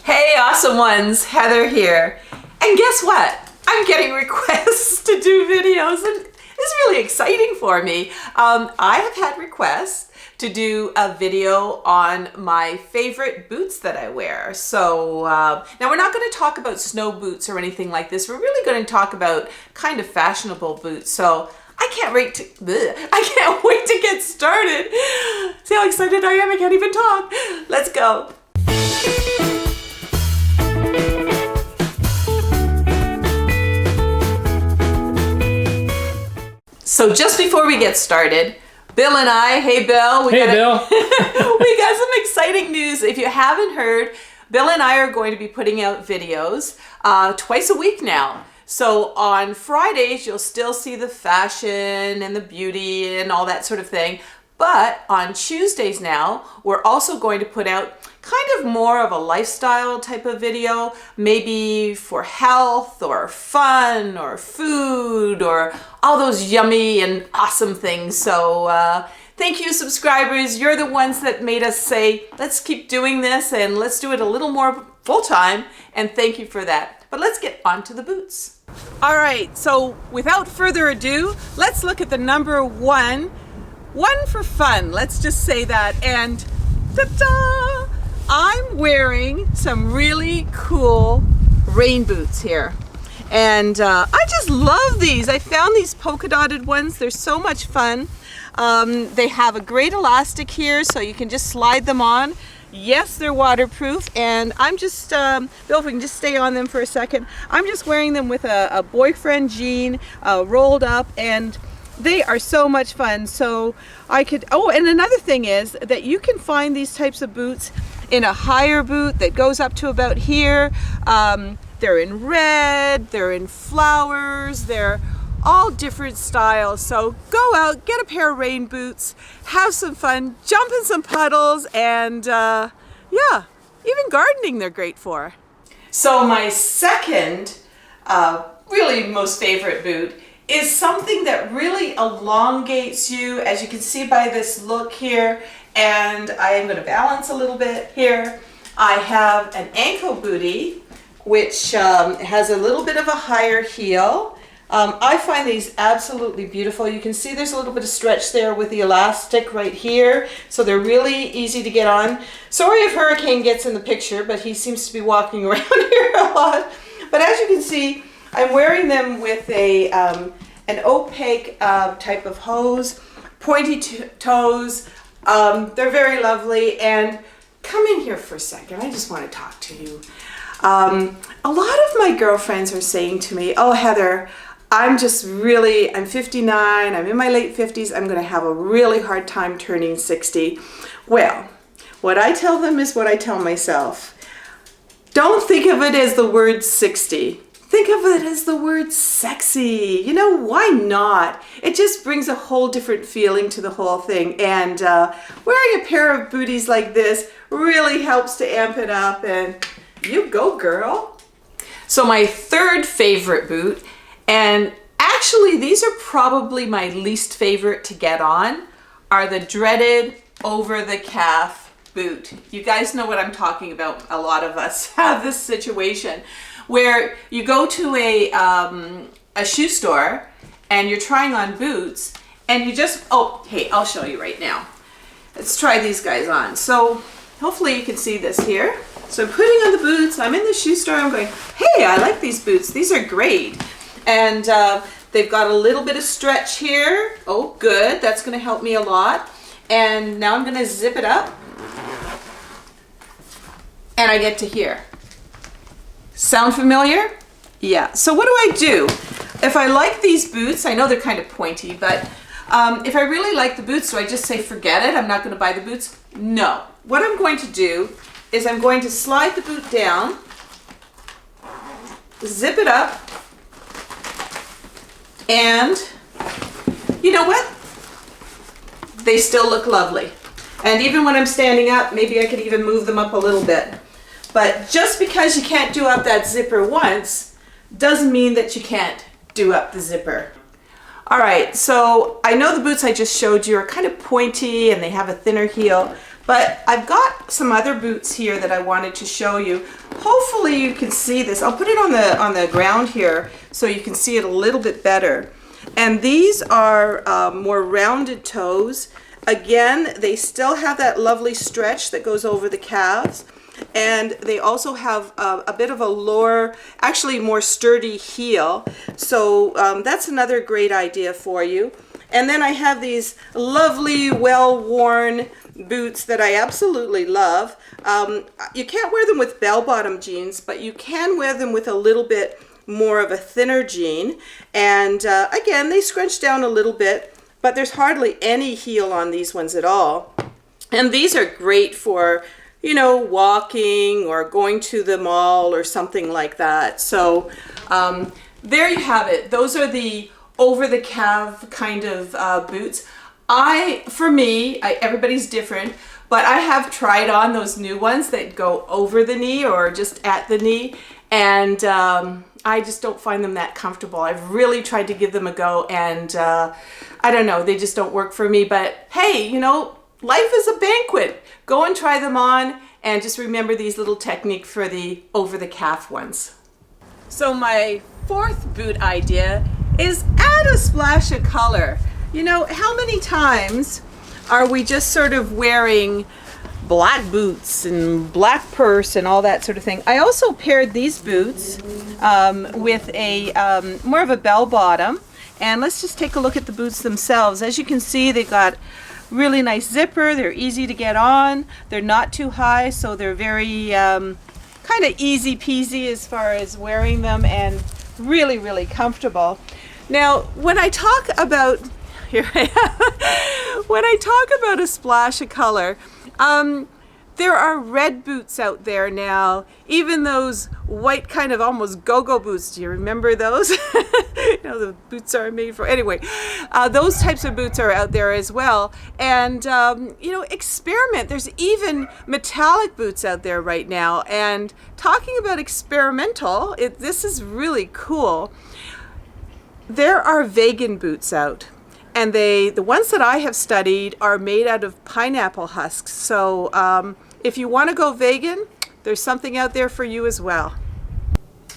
Hey, awesome ones, Heather here. And guess what? I'm getting requests to do videos, and it's really exciting for me. I have had requests to do a video on my favorite boots that I wear. So now we're not going to talk about snow boots or anything like this. We're really going to talk about kind of fashionable boots. So I can't wait to get started. See how excited I am? I can't even talk. Let's go. So just before we get started, Bill and I, hey Bill. Bill. We got some exciting news. If you haven't heard, Bill and I are going to be putting out videos twice a week now. So on Fridays, you'll still see the fashion and the beauty and all that sort of thing. But on Tuesdays now, we're also going to put out kind of more of a lifestyle type of video, maybe for health or fun or food or all those yummy and awesome things. So thank you, subscribers. You're the ones that made us say, let's keep doing this and let's do it a little more full time. And thank you for that. But let's get on to the boots. All right, so without further ado, let's look at the number one. One for fun, let's just say that. And ta-da! I'm wearing some really cool rain boots here. And I just love these. I found these polka dotted ones. They're so much fun. They have a great elastic here, so you can just slide them on. Yes, they're waterproof, and I'm just, Bill, if we can just stay on them for a second. I'm just wearing them with a boyfriend jean rolled up, and they are so much fun. So I could, oh, and another thing is that you can find these types of boots in a higher boot that goes up to about here. They're in red, they're in flowers, they're all different styles. So go out, get a pair of rain boots, have some fun, jump in some puddles, and yeah, even gardening they're great for. So my second, really most favorite boot is something that really elongates you, as you can see by this look here. And I am going to balance a little bit here. I have an ankle bootie, which has a little bit of a higher heel. I find these absolutely beautiful. You can see there's a little bit of stretch there with the elastic right here. So they're really easy to get on. Sorry if Hurricane gets in the picture, but he seems to be walking around here a lot. But as you can see, I'm wearing them with a an opaque type of hose, pointy toes. They're very lovely. And come in here for a second. I just want to talk to you. A lot of my girlfriends are saying to me, oh, Heather, I'm 59, I'm in my late 50s, I'm going to have a really hard time turning 60. Well, what I tell them is what I tell myself. Don't think of it as the word 60. Think of it as the word sexy. You know, why not? It just brings a whole different feeling to the whole thing. And wearing a pair of booties like this really helps to amp it up. And you go, girl. So my third favorite boot, and actually these are probably my least favorite to get on, are the dreaded over the calf boot. You guys know what I'm talking about. A lot of us have this situation where you go to a shoe store and you're trying on boots and you just, oh, hey, I'll show you right now. Let's try these guys on. So hopefully you can see this here. So I'm putting on the boots, I'm in the shoe store, I'm going, hey, I like these boots, these are great. And they've got a little bit of stretch here. Oh, good, that's gonna help me a lot. And now I'm gonna zip it up and I get to here. Sound familiar? Yeah, so what do I do? If I like these boots, I know they're kind of pointy, but if I really like the boots, do I just say forget it, I'm not gonna buy the boots? No, what I'm going to do is I'm going to slide the boot down, zip it up, and you know what? They still look lovely. And even when I'm standing up, maybe I could even move them up a little bit. But just because you can't do up that zipper once, doesn't mean that you can't do up the zipper. All right, so I know the boots I just showed you are kind of pointy and they have a thinner heel, but I've got some other boots here that I wanted to show you. hopefully you can see this. I'll put it on the ground here so you can see it a little bit better. And these are more rounded toes. Again, they still have that lovely stretch that goes over the calves. And they also have a bit of a lower, actually more sturdy heel. So that's another great idea for you. And then I have these lovely, well-worn boots that I absolutely love. You can't wear them with bell-bottom jeans, but you can wear them with a little bit more of a thinner jean. And again, they scrunch down a little bit, but there's hardly any heel on these ones at all. And these are great for, you know, walking or going to the mall or something like that. So there you have it. Those are the over the calf kind of boots. For me, everybody's different, but I have tried on those new ones that go over the knee or just at the knee, and I just don't find them that comfortable. I've really tried to give them a go, and I don't know, they just don't work for me. But hey, you know, life is a banquet. Go and try them on, and just remember these little technique for the over the calf ones. So my fourth boot idea is add a splash of color. You know, how many times are we just sort of wearing black boots and black purse and all that sort of thing? I also paired these boots with a more of a bell bottom. And let's just take a look at the boots themselves. As you can see, they got really nice zipper. They're easy to get on. They're not too high, so they're very kind of easy peasy as far as wearing them, and really, really comfortable. Now, when I talk about, here I am, when I talk about a splash of color, there are red boots out there now, even those white kind of almost go-go boots. Do you remember those? You know, the boots are made for, anyway, those types of boots are out there as well. And, you know, experiment. There's even metallic boots out there right now. And talking about experimental, this is really cool. There are vegan boots out. And the ones that I have studied are made out of pineapple husks. So if you want to go vegan, there's something out there for you as well.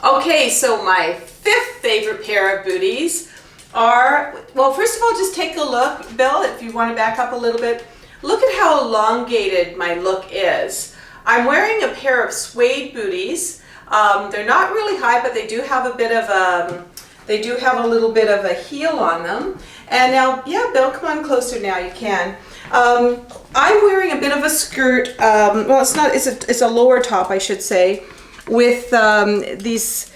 Okay, so my fifth favorite pair of booties are, well, first of all, just take a look, Bill, if you want to back up a little bit. Look at how elongated my look is. I'm wearing a pair of suede booties. They're not really high, but they do have a bit of a, a little bit of a heel on them. And now, yeah, Bill, come on closer now, you can. I'm wearing a bit of a skirt, well, it's not, it's a lower top, I should say, with these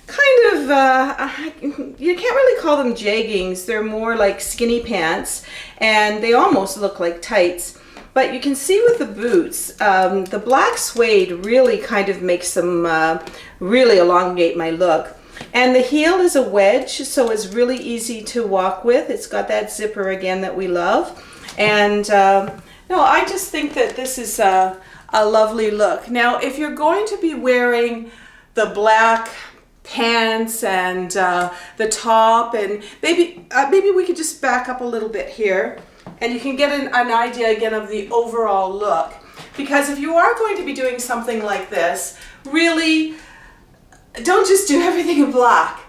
kind of, you can't really call them jeggings. They're more like skinny pants, and they almost look like tights. But you can see with the boots, the black suede really kind of makes them really elongate my look. And the heel is a wedge, so it's really easy to walk with. It's got that zipper again that we love. And no, I just think that this is a lovely look. Now, if you're going to be wearing the black pants and the top, and maybe we could just back up a little bit here, and you can get an idea again of the overall look. Because if you are going to be doing something like this, really, don't just do everything in black.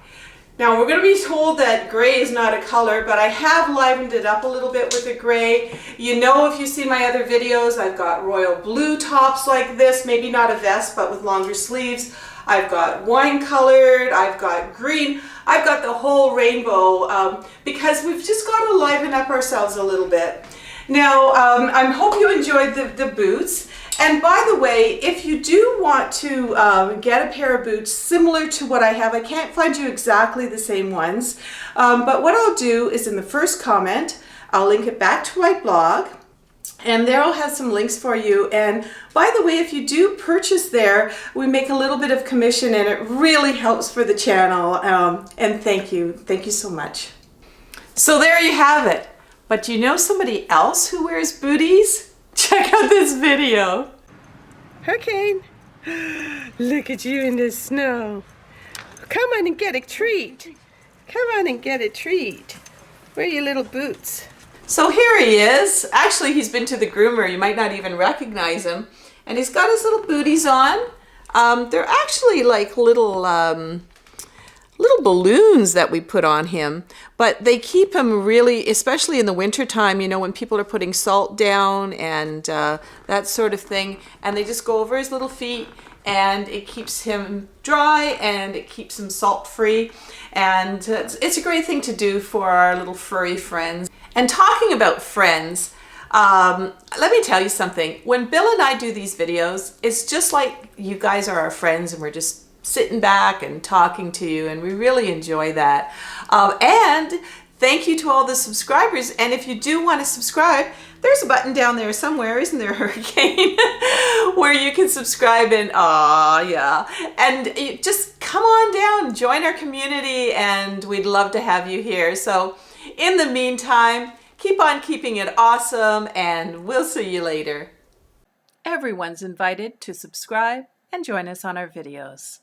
Now, we're going to be told that gray is not a color, but I have livened it up a little bit with the gray. You know, if you've seen my other videos, I've got royal blue tops like this, maybe not a vest, but with longer sleeves. I've got wine colored, I've got green, I've got the whole rainbow, because we've just got to liven up ourselves a little bit. Now, I hope you enjoyed the boots. And by the way, if you do want to get a pair of boots similar to what I have, I can't find you exactly the same ones, but what I'll do is in the first comment, I'll link it back to my blog, and there I'll have some links for you. And by the way, if you do purchase there, we make a little bit of commission, and it really helps for the channel. And thank you so much. So there you have it. But do you know somebody else who wears booties? Check out this video. Hurricane, look at you in the snow. Come on and get a treat. Come on and get a treat. Where are your little boots? So here he is. Actually, he's been to the groomer. You might not even recognize him. And he's got his little booties on. They're actually like little balloons that we put on him, but they keep him really, especially in the winter time, you know, when people are putting salt down and that sort of thing, and they just go over his little feet, and it keeps him dry and it keeps him salt free, and it's a great thing to do for our little furry friends. And talking about friends, let me tell you something. When Bill and I do these videos, it's just like you guys are our friends and we're just sitting back and talking to you, and we really enjoy that. And thank you to all the subscribers. And if you do want to subscribe, there's a button down there somewhere, isn't there, Hurricane, where you can subscribe and yeah. And you just come on down, join our community, and we'd love to have you here. So in the meantime, keep on keeping it awesome, and we'll see you later. Everyone's invited to subscribe and join us on our videos.